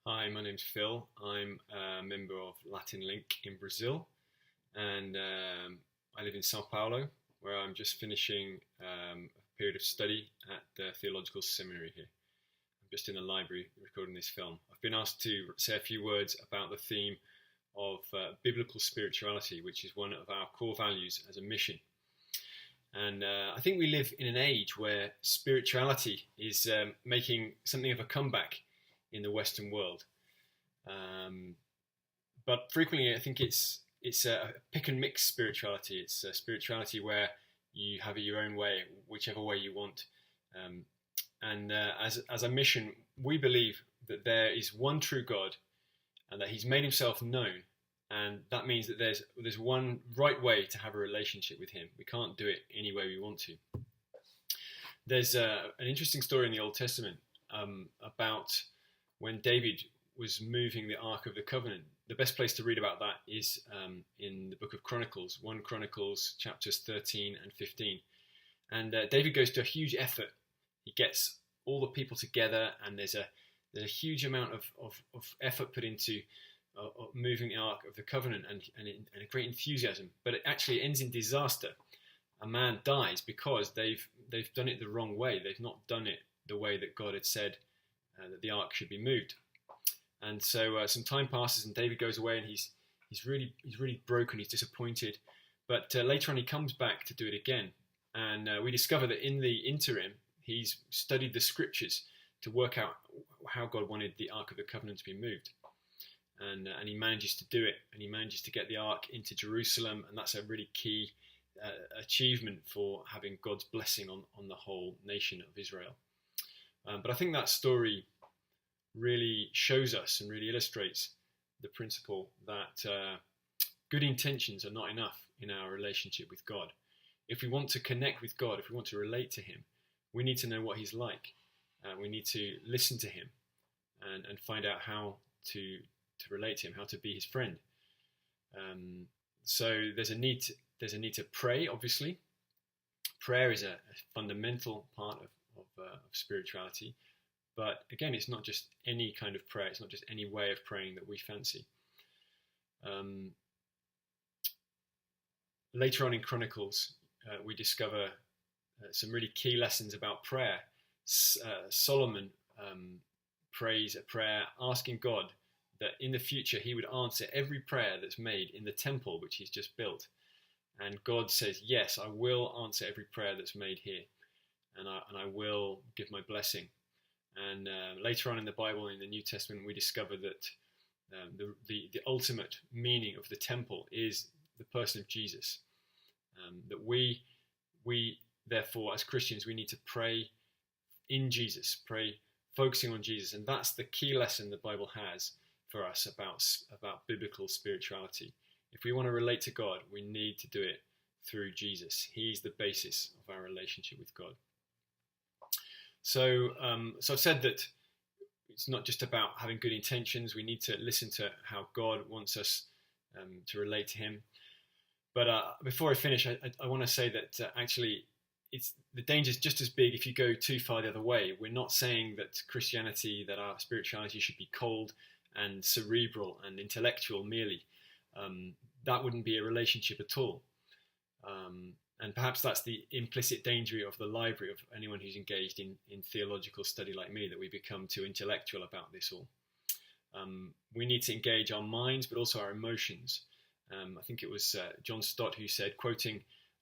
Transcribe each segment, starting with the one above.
Hi, my name's Phil. I'm a member of Latin Link in Brazil, and I live in Sao Paulo, where I'm just finishing a period of study at the Theological Seminary here. I'm just in the library recording this film. I've been asked to say a few words about the theme of biblical spirituality, which is one of our core values as a mission. And I think we live in an age where spirituality is making something of a comeback in the Western world. But frequently I think it's a pick and mix spirituality. It's a spirituality where you have it your own way, whichever way you want. As a mission, we believe that there is one true God and that he's made himself known. And that means that there's one right way to have a relationship with him. We can't do it any way we want to. There's an interesting story in the Old Testament about when David was moving the Ark of the Covenant. The best place to read about that is in the book of Chronicles, 1 Chronicles chapters 13 and 15. And David goes to a huge effort. He gets all the people together, and there's a huge amount of effort put into moving the Ark of the Covenant and a great enthusiasm. But it actually ends in disaster. A man dies because they've done it the wrong way. They've not done it the way that God had said that the ark should be moved. And so some time passes, and David goes away, and he's really broken. He's disappointed. But later on, he comes back to do it again. And we discover that in the interim, he's studied the scriptures to work out how God wanted the Ark of the Covenant to be moved. And he manages to do it, and he manages to get the ark into Jerusalem, and that's a really key achievement for having God's blessing on the whole nation of Israel. But I think that story really shows us and really illustrates the principle that good intentions are not enough in our relationship with God. If we want to connect with God, if we want to relate to him, we need to know what he's like. We need to listen to him and find out how to relate to him, how to be his friend. So there's a need to pray, obviously. Prayer is a fundamental part of spirituality. But again, it's not just any kind of prayer. It's not just any way of praying that we fancy. Later on in Chronicles, we discover some really key lessons about prayer. Solomon prays a prayer asking God that in the future he would answer every prayer that's made in the temple which he's just built. And God says, yes, I will answer every prayer that's made here. And I will give my blessing. And later on in the Bible, in the New Testament, we discover that the ultimate meaning of the temple is the person of Jesus. That we therefore, as Christians, we need to pray in Jesus, pray focusing on Jesus. And that's the key lesson the Bible has for us about biblical spirituality. If we want to relate to God, we need to do it through Jesus. He's the basis of our relationship with God. So I've said that it's not just about having good intentions. We need to listen to how God wants us to relate to him. But before I finish, I want to say that actually the danger is just as big if you go too far the other way. We're not saying that Christianity, that our spirituality should be cold and cerebral and intellectual merely. That wouldn't be a relationship at all. And perhaps that's the implicit danger of the library, of anyone who's engaged in theological study like me, that we become too intellectual about this all. We need to engage our minds, but also our emotions. I think it was John Stott who said, quoting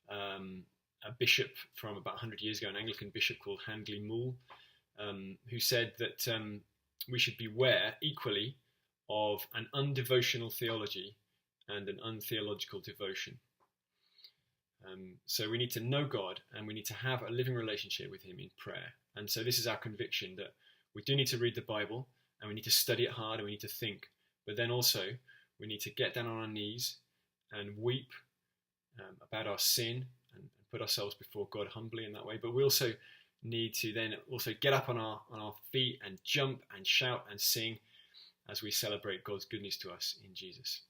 a bishop from about 100 years ago, an Anglican bishop called Handley Moule, who said that we should beware equally of an undevotional theology and an untheological devotion. So we need to know God, and we need to have a living relationship with him in prayer. And so this is our conviction, that we do need to read the Bible, and we need to study it hard, and we need to think. But then also we need to get down on our knees and weep about our sin and put ourselves before God humbly in that way. But we also need to then also get up on our feet and jump and shout and sing as we celebrate God's goodness to us in Jesus.